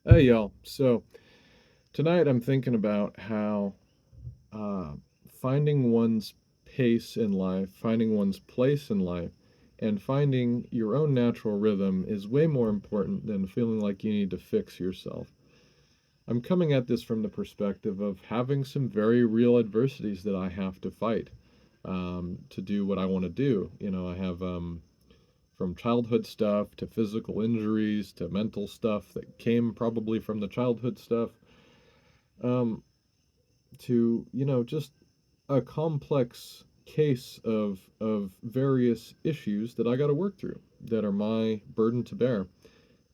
Hey y'all. So tonight I'm thinking about how uh, finding one's pace in life, finding one's place in life, and finding your own natural rhythm is way more important than feeling like you need to fix yourself. I'm coming at this from the perspective of having some very real adversities that I have to fight to do what I want to do. I have from childhood stuff to physical injuries to mental stuff that came probably from the childhood stuff. Um, to just a complex case of various issues that I got to work through that are my burden to bear.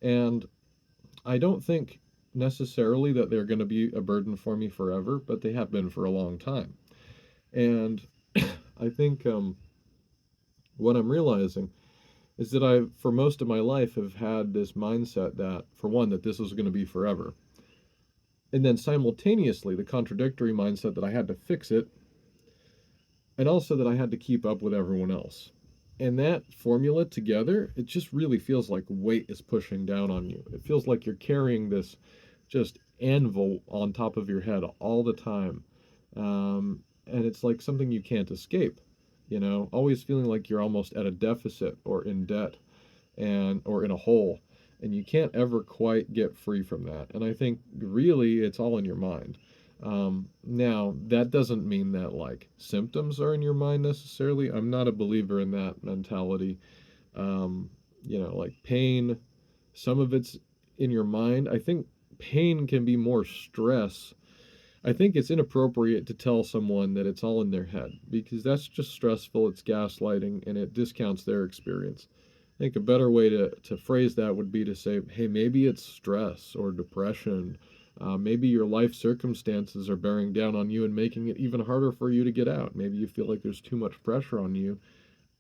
And I don't think necessarily that they're going to be a burden for me forever, but they have been for a long time. And I think what I'm realizing is that I, for most of my life, have had this mindset that, for one, that this was going to be forever. And then simultaneously, the contradictory mindset that I had to fix it, and also that I had to keep up with everyone else. And that formula together, it just really feels like weight is pushing down on you. It feels like you're carrying this just anvil on top of your head all the time. And it's like something you can't escape, always feeling like you're almost at a deficit or in debt and or in a hole. And you can't ever quite get free from that. And I think really it's all in your mind. Now, that doesn't mean that like symptoms are in your mind necessarily. I'm not a believer in that mentality. Um, like pain, some of it's in your mind. I think pain can be more stress. I think it's inappropriate to tell someone that it's all in their head because that's just stressful, it's gaslighting, and it discounts their experience. I think a better way to phrase that would be to say, hey, maybe it's stress or depression. Maybe your life circumstances are bearing down on you and making it even harder for you to get out. Maybe you feel like there's too much pressure on you,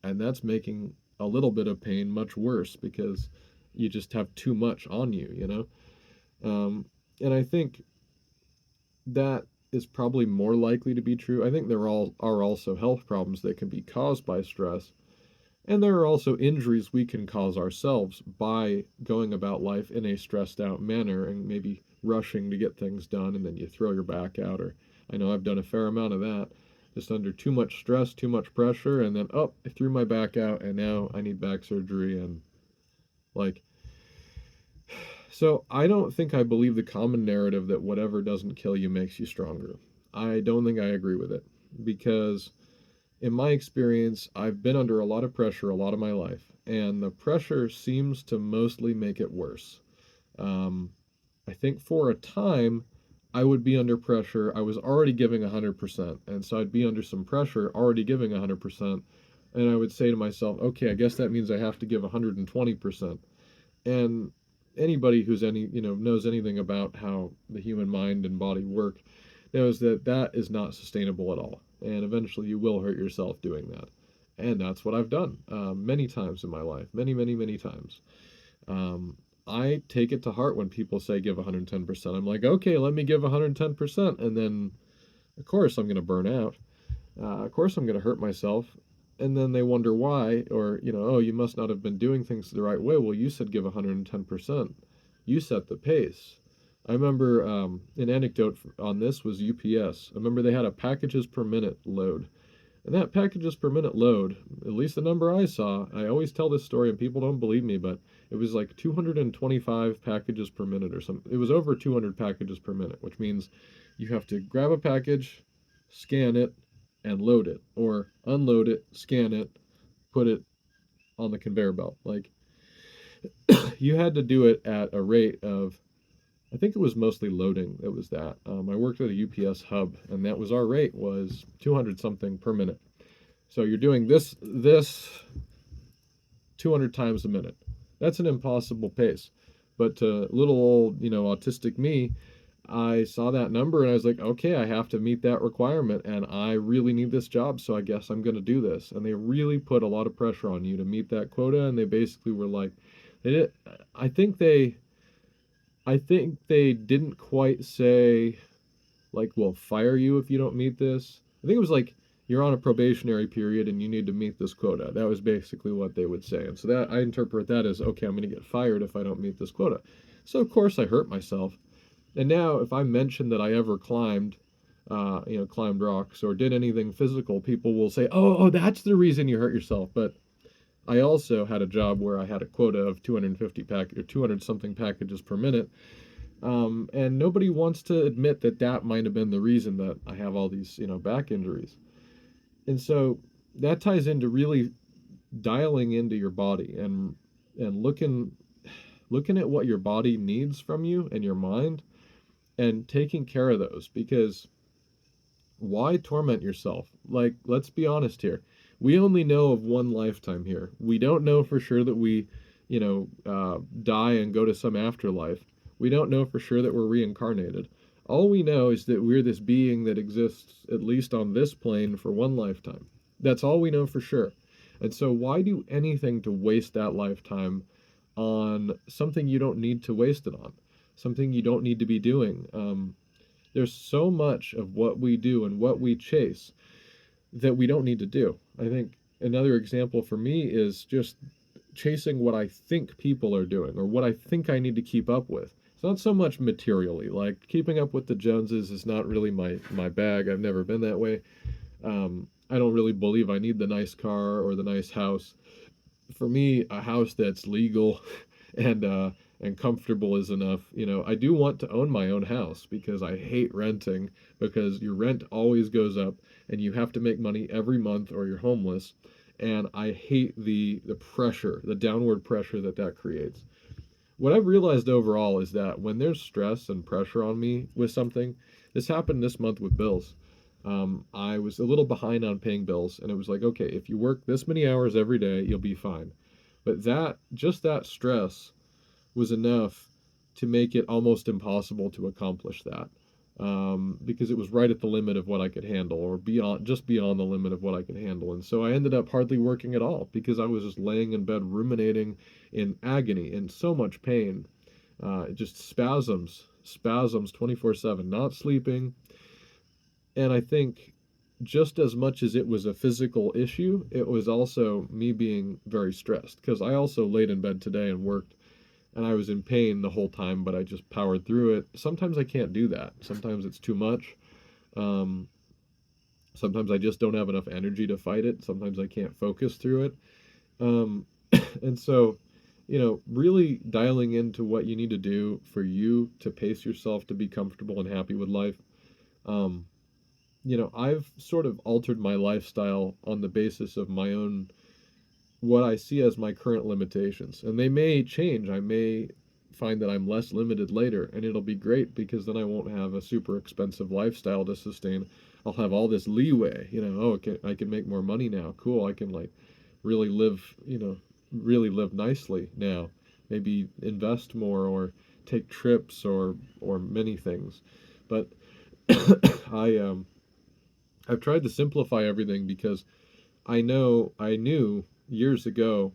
and that's making a little bit of pain much worse because you just have too much on you. And I think that is probably more likely to be true. I think there all are also health problems that can be caused by stress, and there are also injuries we can cause ourselves by going about life in a stressed out manner and maybe rushing to get things done and then you throw your back out. Or I know I've done a fair amount of that, just under too much stress, too much pressure, and then, oh, I threw my back out and now I need back surgery. And like, so I don't think I believe the common narrative that whatever doesn't kill you makes you stronger. I don't think I agree with it because in my experience, I've been under a lot of pressure a lot of my life, and the pressure seems to mostly make it worse. Um, I think for a time, I would be under pressure. I was already giving 100%, and so I'd be under some pressure, already giving 100%, and I would say to myself, okay, I guess that means I have to give 120%. And anybody who's knows anything about how the human mind and body work knows that that is not sustainable at all, and eventually you will hurt yourself doing that. And that's what I've done many times in my life, many, many, many times. um, I take it to heart when people say give 110%. I'm like, okay, let me give 110%, and then of course I'm going to burn out. Of course I'm going to hurt myself. And then they wonder why, or, oh, you must not have been doing things the right way. Well, you said give 110%. You set the pace. I remember an anecdote on this was UPS. I remember they had a packages per minute load. And that packages per minute load, at least the number I saw, I always tell this story and people don't believe me, but it was like 225 packages per minute or something. It was over 200 packages per minute, which means you have to grab a package, scan it, and load it, or unload it, scan it, put it on the conveyor belt. Like you had to do it at a rate of, I think it was mostly loading. It was that. I worked at a UPS hub, and that was our rate was 200 something per minute. So you're doing this 200 times a minute. That's an impossible pace. But to little old, autistic me, I saw that number and I was like, okay, I have to meet that requirement and I really need this job, so I guess I'm going to do this. And they really put a lot of pressure on you to meet that quota, and they basically were like, they did, I think they I think they didn't quite say like we'll fire you if you don't meet this. I think it was like you're on a probationary period and you need to meet this quota. That was basically what they would say. And so that I interpret that as okay, I'm going to get fired if I don't meet this quota. So of course I hurt myself. And now if I mention that I ever climbed, climbed rocks or did anything physical, people will say, oh, that's the reason you hurt yourself. But I also had a job where I had a quota of 250 or 200 something packages per minute. And nobody wants to admit that that might have been the reason that I have all these, back injuries. And so that ties into really dialing into your body and looking at what your body needs from you and your mind and taking care of those, because why torment yourself? Like, let's be honest here. We only know of one lifetime here. We don't know for sure that we, die and go to some afterlife. We don't know for sure that we're reincarnated. All we know is that we're this being that exists, at least on this plane, for one lifetime. That's all we know for sure. And so, why do anything to waste that lifetime on something you don't need to waste it on? Something you don't need to be doing. There's so much of what we do and what we chase that we don't need to do. I think another example for me is just chasing what I think people are doing or what I think I need to keep up with. It's not so much materially. Like keeping up with the Joneses is not really my bag. I've never been that way. I don't really believe I need the nice car or the nice house. For me, a house that's legal and comfortable is enough. I do want to own my own house because I hate renting, because your rent always goes up and you have to make money every month or you're homeless. And I hate the pressure, the downward pressure that creates. What I've realized overall is that when there's stress and pressure on me with something, this happened this month with bills. I was a little behind on paying bills, and it was like, okay, if you work this many hours every day, you'll be fine. But that stress was enough to make it almost impossible to accomplish that, because it was right at the limit of what I could handle, or just beyond the limit of what I could handle. And so I ended up hardly working at all because I was just laying in bed ruminating in agony, in so much pain, just spasms 24/7, not sleeping. And I think just as much as it was a physical issue, it was also me being very stressed, because I also laid in bed today and worked, and I was in pain the whole time, but I just powered through it. Sometimes I can't do that. Sometimes it's too much. Um, Sometimes I just don't have enough energy to fight it. Sometimes I can't focus through it. Um, and so, really dialing into what you need to do for you to pace yourself to be comfortable and happy with life. Um, I've sort of altered my lifestyle on the basis of my own, what I see as my current limitations. And they may change. I may find that I'm less limited later, and it'll be great because then I won't have a super expensive lifestyle to sustain. I'll have all this leeway, I can make more money now. Cool. I can like really live, really live nicely now. Maybe invest more or take trips or many things. But I I've tried to simplify everything because I knew years ago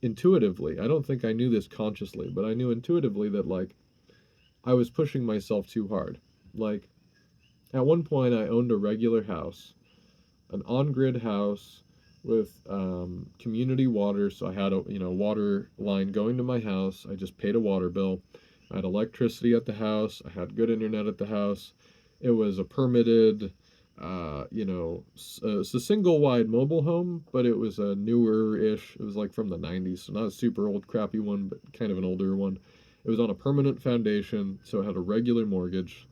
intuitively. I don't think I knew this consciously, but I knew intuitively that like I was pushing myself too hard. Like at one point I owned a regular house, an on-grid house with community water, so I had a water line going to my house. I just paid a water bill. I had electricity at the house. I had good internet at the house. It was a permitted, it's a single wide mobile home, but it was a newer-ish. It was like from the 90s, so not a super old crappy one, but kind of an older one. It was on a permanent foundation, so it had a regular mortgage.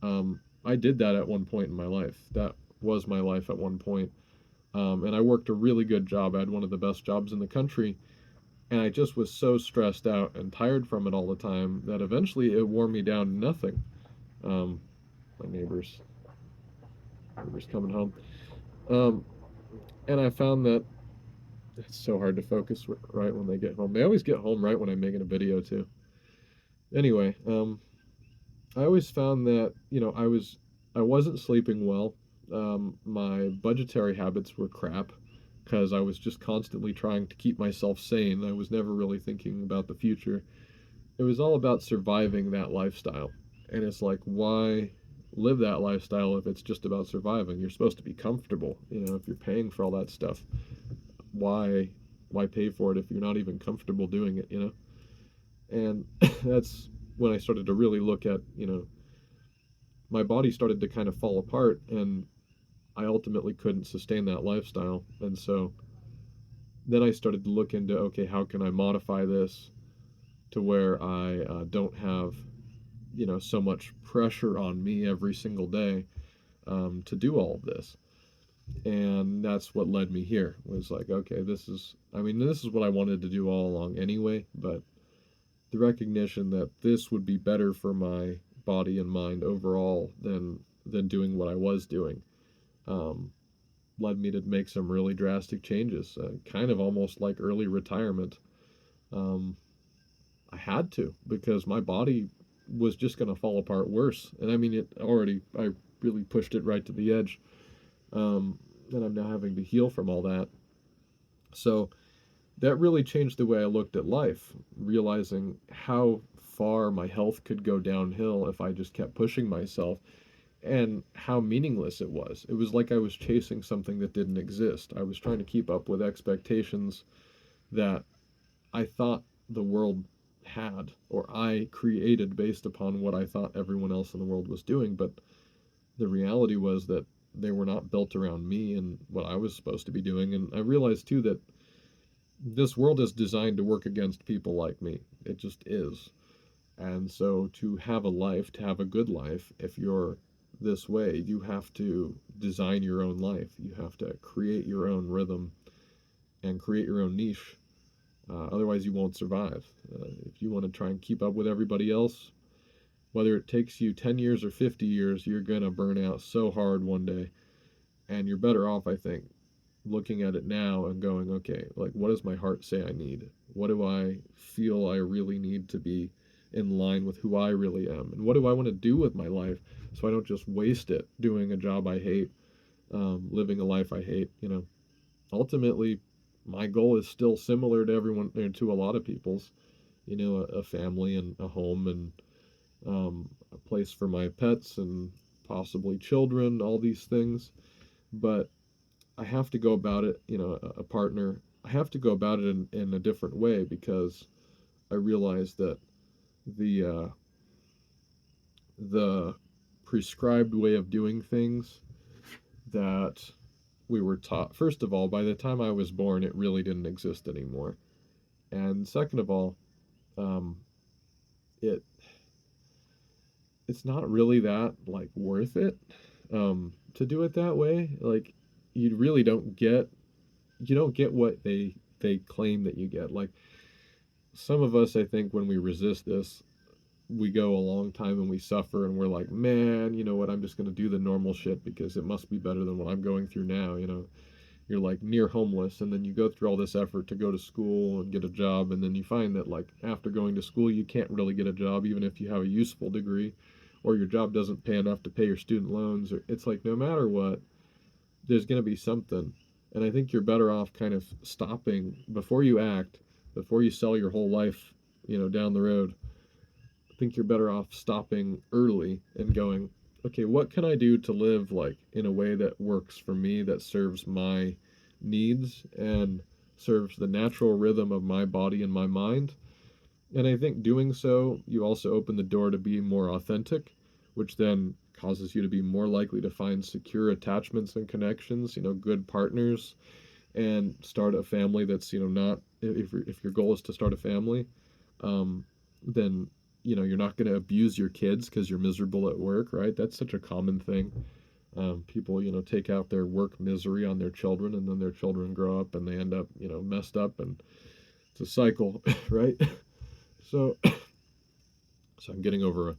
I did that at one point in my life. That was my life at one point. And I worked a really good job. I had one of the best jobs in the country. And I just was so stressed out and tired from it all the time that eventually it wore me down to nothing. Um, my neighbors coming home. Um, and I found that it's so hard to focus right when they get home. They always get home right when I'm making a video too. Anyway, I always found that I wasn't sleeping well. My budgetary habits were crap because I was just constantly trying to keep myself sane. I was never really thinking about the future. It was all about surviving that lifestyle. And it's like, why live that lifestyle if it's just about surviving? You're supposed to be comfortable. If you're paying for all that stuff, why pay for it if you're not even comfortable doing it? And that's when I started to really look at, my body started to kind of fall apart, and I ultimately couldn't sustain that lifestyle. And so then I started to look into, okay, how can I modify this to where I don't have, so much pressure on me every single day to do all of this. And that's what led me here, was like, okay, this is what I wanted to do all along anyway, but the recognition that this would be better for my body and mind overall than doing what I was doing, um, led me to make some really drastic changes, kind of almost like early retirement. Um, I had to, because my body was just going to fall apart worse, and I mean, I really pushed it right to the edge, and I'm now having to heal from all that. So that really changed the way I looked at life, realizing how far my health could go downhill if I just kept pushing myself, and how meaningless it was. It was like I was chasing something that didn't exist. I was trying to keep up with expectations that I thought the world had, or I created based upon what I thought everyone else in the world was doing. But the reality was that they were not built around me and what I was supposed to be doing. And I realized too that this world is designed to work against people like me. It just is. And so to have a life, to have a good life, if you're this way, you have to design your own life. You have to create your own rhythm and create your own niche. Otherwise, you won't survive. If you want to try and keep up with everybody else, whether it takes you 10 years or 50 years, you're going to burn out so hard one day. And you're better off, I think, looking at it now and going, okay, like, what does my heart say I need? What do I feel I really need to be in line with who I really am? And what do I want to do with my life so I don't just waste it doing a job I hate, living a life I hate? Ultimately, my goal is still similar to everyone, to a lot of people's, a family and a home, and a place for my pets and possibly children, all these things. But I have to go about it, a partner. I have to go about it in a different way, because I realize that the the prescribed way of doing things that we were taught, first of all, by the time I was born, it really didn't exist anymore. And second of all, um, it it's not really that like worth it, to do it that way. Like, you really don't get what they claim that you get. Like, some of us, I think, when we resist this, we go a long time and we suffer, and we're like, man, you know what, I'm just going to do the normal shit because it must be better than what I'm going through now. You're like near homeless, and then you go through all this effort to go to school and get a job, and then you find that, like, after going to school, you can't really get a job even if you have a useful degree, or your job doesn't pay enough to pay your student loans. Or it's like, no matter what, there's going to be something. And I think you're better off kind of stopping before you act, before you sell your whole life, down the road. I think you're better off stopping early and going, okay, what can I do to live like in a way that works for me, that serves my needs and serves the natural rhythm of my body and my mind? And I think doing so, you also open the door to being more authentic, which then causes you to be more likely to find secure attachments and connections, good partners, and start a family that's, not, if your goal is to start a family, um, then, you're not going to abuse your kids because you're miserable at work, right? That's such a common thing. People, take out their work misery on their children, and then their children grow up and they end up, messed up, and it's a cycle, right? So, so I'm getting over a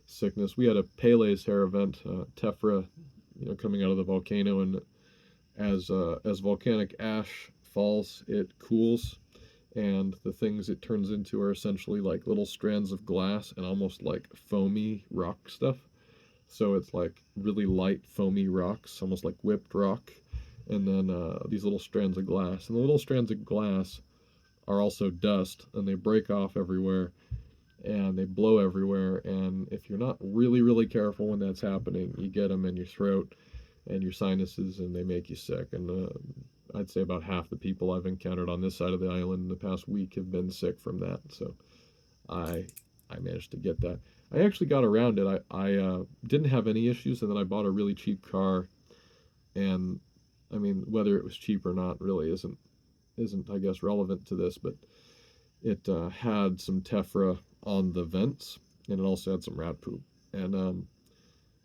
sickness. We had a Pele's hair event, tephra, coming out of the volcano, and as volcanic ash falls, it cools, and the things it turns into are essentially like little strands of glass and almost like foamy rock stuff. So it's like really light foamy rocks, almost like whipped rock, and then these little strands of glass. And the little strands of glass are also dust, and they break off everywhere and they blow everywhere. And if you're not really, really careful when that's happening, you get them in your throat and your sinuses, and they make you sick. And I'd say about half the people I've encountered on this side of the island in the past week have been sick from that. So I I managed to get that. I actually got around it. I didn't have any issues, and then I bought a really cheap car. And I mean, whether it was cheap or not really isn't I guess relevant to this, but it had some tephra on the vents, and it also had some rat poop, and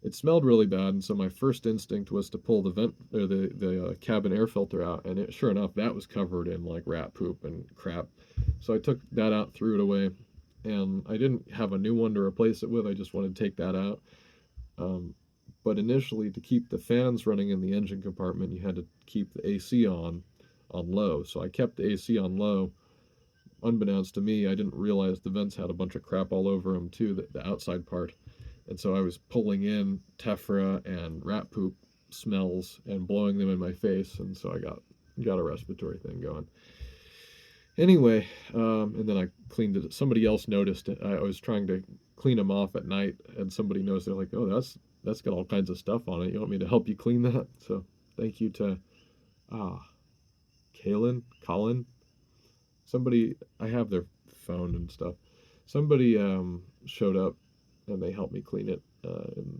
it smelled really bad. And so my first instinct was to pull the vent or the cabin air filter out, and sure enough, that was covered in like rat poop and crap. So I took that out, threw it away, and I didn't have a new one to replace it with. I just wanted to take that out. Um, but initially, to keep the fans running in the engine compartment, you had to keep the AC on low. So I kept the AC on low. Unbeknownst to me, I didn't realize the vents had a bunch of crap all over them too, the outside part. And so I was pulling in tephra and rat poop smells and blowing them in my face, and so I got a respiratory thing going. Anyway, and then I cleaned it. Somebody else noticed it. I was trying to clean them off at night, and somebody noticed. They're like, "Oh, that's got all kinds of stuff on it. You want me to help you clean that?" So thank you to ah Colin. Somebody, I have their phone and stuff. Somebody showed up and they helped me clean it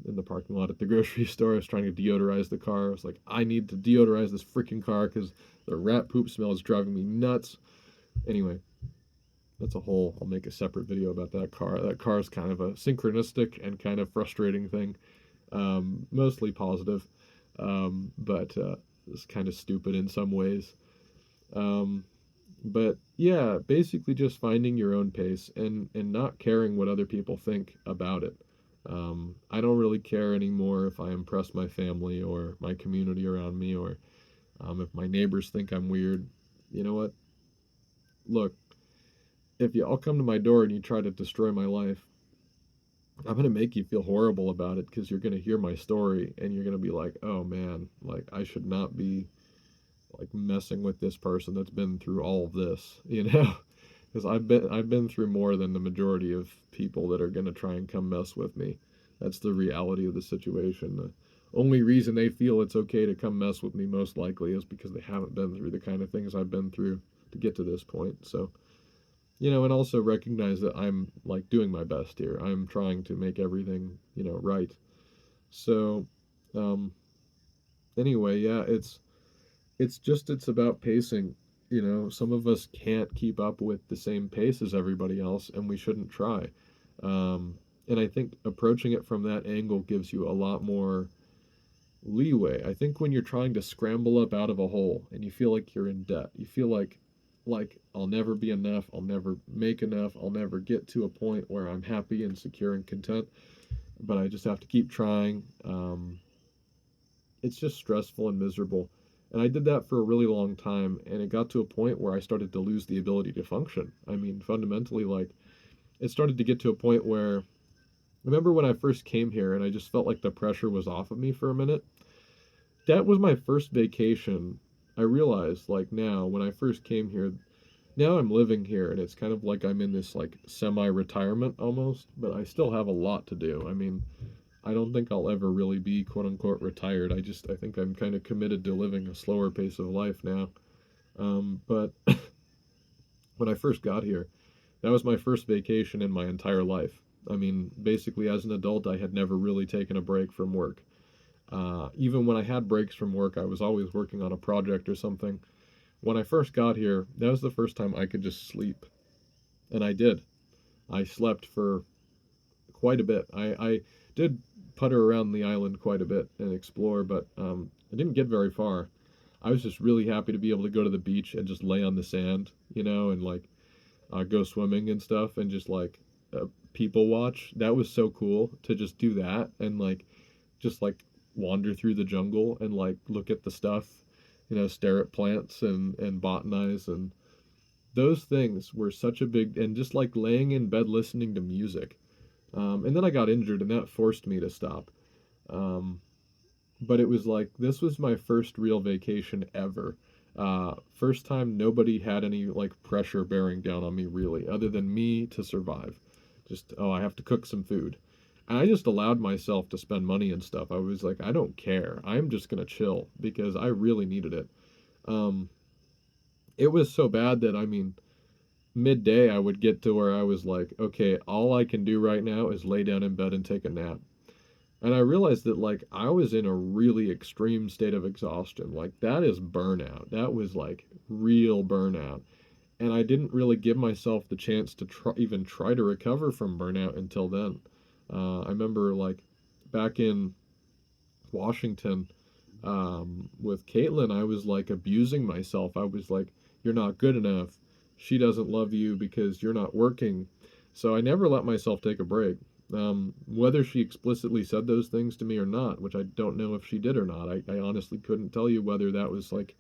in the parking lot at the grocery store. I was trying to deodorize the car. I was like, I need to deodorize this freaking car because the rat poop smell is driving me nuts. Anyway, that's a whole. I'll make a separate video about that car. That car is kind of a synchronistic and kind of frustrating thing. Mostly positive, but it's kind of stupid in some ways. Um, but yeah, basically just finding your own pace and not caring what other people think about it. I don't really care anymore if I impress my family or my community around me, or if my neighbors think I'm weird. You know what? Look, if you all come to my door and you try to destroy my life, I'm gonna make you feel horrible about it because you're gonna hear my story and you're gonna be like, oh man, like I should not be like messing with this person that's been through all of this, you know? Because I've been through more than the majority of people that are gonna try and come mess with me. That's the reality of the situation. The only reason they feel it's okay to come mess with me most likely is because they haven't been through the kind of things I've been through to get to this point. So, and also recognize that I'm like doing my best here. I'm trying to make everything, right. So, um, anyway, yeah, it's about pacing. Some of us can't keep up with the same pace as everybody else, and we shouldn't try. And I think approaching it from that angle gives you a lot more leeway. I think when you're trying to scramble up out of a hole and you feel like you're in debt, you feel like I'll never be enough, I'll never make enough, I'll never get to a point where I'm happy and secure and content, but I just have to keep trying. It's just stressful and miserable. And I did that for a really long time, and it got to a point where I started to lose the ability to function. I mean, fundamentally, like, it started to get to a point where, remember when I first came here and I just felt like the pressure was off of me for a minute? That was my first vacation. I realized, like, now, when I first came here, now I'm living here, and it's kind of like I'm in this, like, semi-retirement almost, but I still have a lot to do. I mean, I don't think I'll ever really be quote unquote retired. I think I'm kind of committed to living a slower pace of life now. But when I first got here, that was my first vacation in my entire life. I mean, basically, as an adult, I had never really taken a break from work. Even when I had breaks from work, I was always working on a project or something. When I first got here, that was the first time I could just sleep. And I did. I slept for quite a bit. I did putter around the island quite a bit and explore, but I didn't get very far. I was just really happy to be able to go to the beach and just lay on the sand, and like go swimming and stuff, and just like people watch. That was so cool to just do that and like just like wander through the jungle and like look at the stuff, stare at plants and botanize, and those things were such a big, and just like laying in bed listening to music. And then I got injured, and that forced me to stop. Um, but it was like this was my first real vacation ever. First time nobody had any like pressure bearing down on me really, other than me to survive. Just, oh, I have to cook some food. And I just allowed myself to spend money and stuff. I was like, I don't care. I'm just gonna chill because I really needed it. Um, it was so bad that, I mean, midday I would get to where I was like, okay, all I can do right now is lay down in bed and take a nap. And I realized that like I was in a really extreme state of exhaustion. Like that is burnout. That was like real burnout. And I didn't really give myself the chance to even try to recover from burnout until then. I remember like back in Washington, with Caitlin, I was like abusing myself. I was like, "You're not good enough. She doesn't love you because you're not working." So I never let myself take a break. Whether she explicitly said those things to me or not, which I don't know if she did or not, I honestly couldn't tell you whether that was like,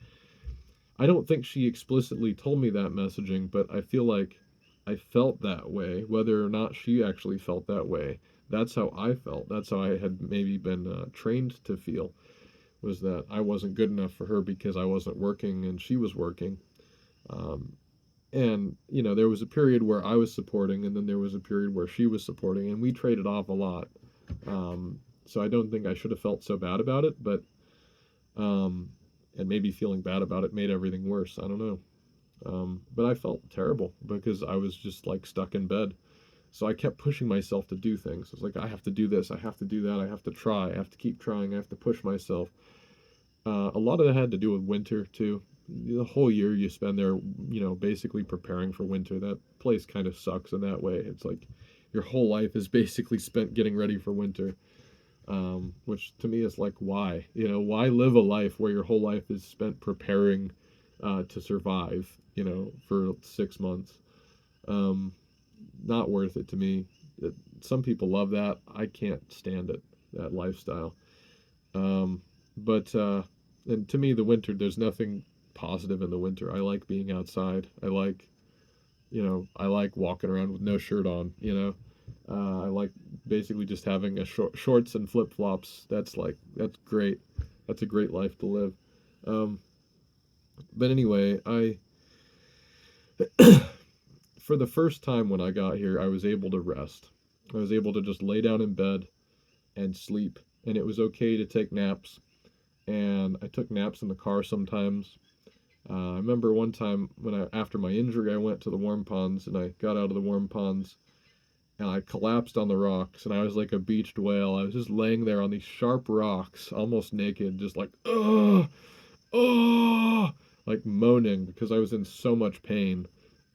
I don't think she explicitly told me that messaging, but I feel like I felt that way, whether or not she actually felt that way. That's how I felt. That's how I had maybe been trained to feel, was that I wasn't good enough for her because I wasn't working and she was working. Um, and, you know, there was a period where I was supporting, and then there was a period where she was supporting, and we traded off a lot. So I don't think I should have felt so bad about it, but, um, and maybe feeling bad about it made everything worse. I don't know. But I felt terrible because I was just like stuck in bed. So I kept pushing myself to do things. I was like, I have to do this, I have to do that, I have to try, I have to keep trying, I have to push myself. A lot of that had to do with winter too. The whole year you spend there, you know, basically preparing for winter. That place kind of sucks in that way. It's like your whole life is basically spent getting ready for winter. Which to me is like, why? You know, why live a life where your whole life is spent preparing to survive? You know, for 6 months. Um, Not worth it to me. Some people love that. I can't stand it. That lifestyle. Um, but and to me, the winter, there's nothing positive in the winter. I like being outside. I like, you know, I like walking around with no shirt on. You know, I like basically just having a shorts and flip flops. That's great. That's a great life to live. Um, but anyway, I for the first time when I got here, I was able to rest. I was able to just lay down in bed and sleep, and it was okay to take naps. And I took naps in the car sometimes. I remember one time when after my injury, I went to the warm ponds and I got out of the warm ponds and I collapsed on the rocks and I was like a beached whale. I was just laying there on these sharp rocks, almost naked, just like, oh, oh, like moaning because I was in so much pain.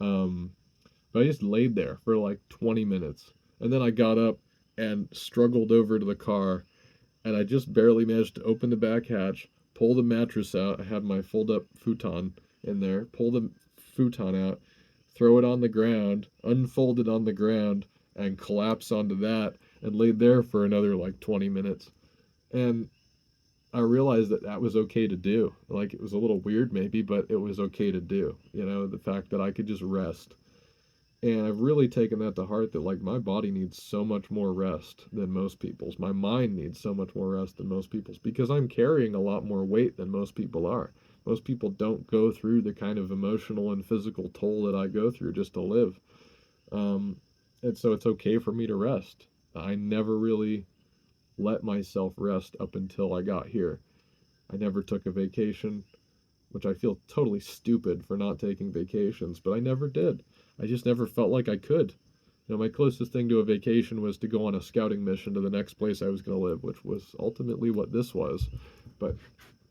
Um, but I just laid there for like 20 minutes. And then I got up and struggled over to the car, and I just barely managed to open the back hatch, pull the mattress out. I had my fold up futon in there, pull the futon out, throw it on the ground, unfold it on the ground, and collapse onto that, and laid there for another like 20 minutes. And I realized that that was okay to do. Like it was a little weird maybe, but it was okay to do. You know, the fact that I could just rest. And I've really taken that to heart that like my body needs so much more rest than most people's. My mind needs so much more rest than most people's because I'm carrying a lot more weight than most people are. Most people don't go through the kind of emotional and physical toll that I go through just to live. Um, and so it's okay for me to rest. I never really let myself rest up until I got here. I never took a vacation, which I feel totally stupid for not taking vacations, but I never did. I just never felt like I could. You know, my closest thing to a vacation was to go on a scouting mission to the next place I was going to live, which was ultimately what this was. But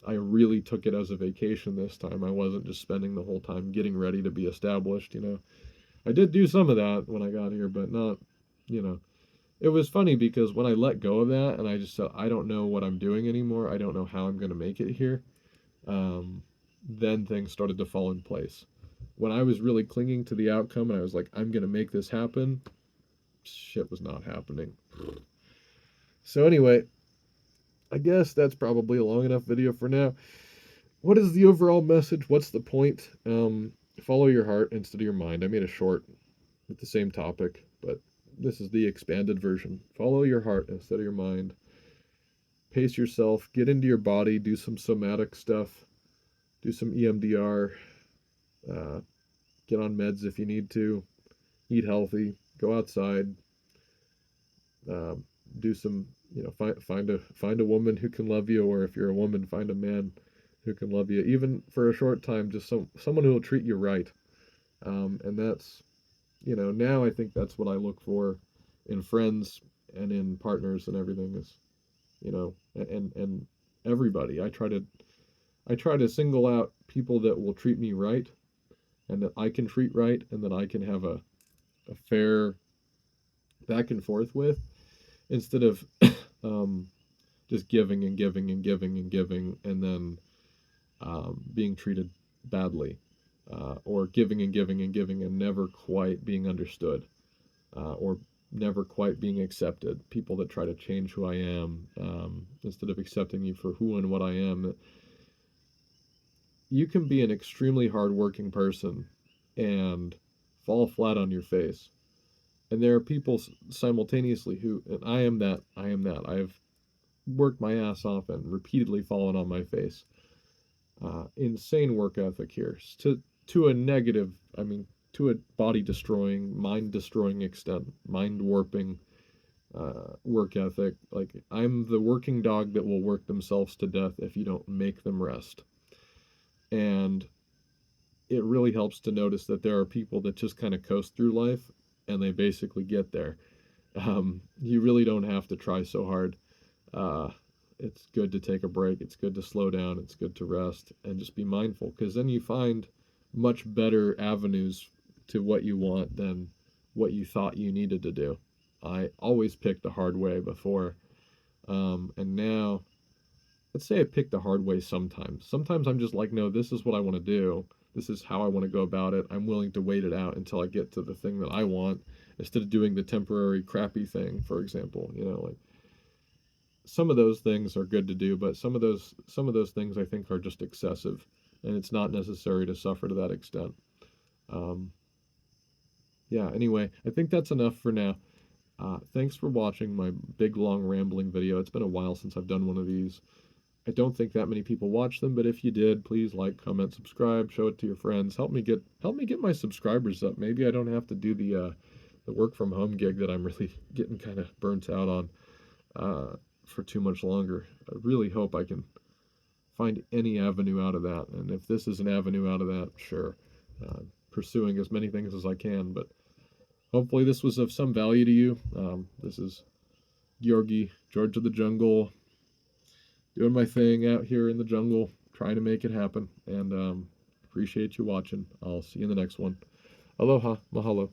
I really took it as a vacation this time. I wasn't just spending the whole time getting ready to be established, you know. I did do some of that when I got here, but not, you know. It was funny because when I let go of that and I just said, I don't know what I'm doing anymore, I don't know how I'm going to make it here, um, then things started to fall in place. When I was really clinging to the outcome and I was like, I'm going to make this happen, shit was not happening. So, anyway, I guess that's probably a long enough video for now. What is the overall message? What's the point? Follow your heart instead of your mind. I made a short with the same topic, but this is the expanded version. Follow your heart instead of your mind. Pace yourself, get into your body, do some somatic stuff, do some EMDR, uh, get on meds if you need to, eat healthy, go outside, um, do some, you know, find a woman who can love you, or if you're a woman, find a man who can love you, even for a short time, just someone who will treat you right. And that's, now I think that's what I look for in friends and in partners and everything is, and everybody. I try to single out people that will treat me right and that I can treat right and that I can have a fair back and forth with instead of um, just giving and giving and giving and giving and then being treated badly, or giving and giving and giving and never quite being understood, or never quite being accepted. People that try to change who I am, instead of accepting me for who and what I am. You can be an extremely hardworking person and fall flat on your face. And there are people simultaneously who, and I am that, I am that. I've worked my ass off and repeatedly fallen on my face. Insane work ethic here to a negative, I mean, to a body destroying, mind destroying extent, mind warping work ethic. Like, I'm the working dog that will work themselves to death if you don't make them rest. And it really helps to notice that there are people that just kind of coast through life and they basically get there. You really don't have to try so hard. Uh, it's good to take a break. It's good to slow down. It's good to rest and just be mindful because then you find much better avenues to what you want than what you thought you needed to do. I always picked the hard way before. And now, let's say I pick the hard way sometimes. Sometimes I'm just like, no, this is what I want to do. This is how I want to go about it. I'm willing to wait it out until I get to the thing that I want instead of doing the temporary crappy thing, for example. Like, some of those things are good to do, but some of those things I think are just excessive, and it's not necessary to suffer to that extent. Um, yeah. Anyway, I think that's enough for now. Thanks for watching my big long rambling video. It's been a while since I've done one of these. I don't think that many people watch them, but if you did, please like, comment, subscribe, show it to your friends. Help me get my subscribers up. Maybe I don't have to do the work from home gig that I'm really getting kind of burnt out on for too much longer. I really hope I can find any avenue out of that. And if this is an avenue out of that, sure. Pursuing as many things as I can, but hopefully this was of some value to you. This is Georgi, George of the Jungle, doing my thing out here in the jungle, trying to make it happen. And appreciate you watching. I'll see you in the next one. Aloha, mahalo.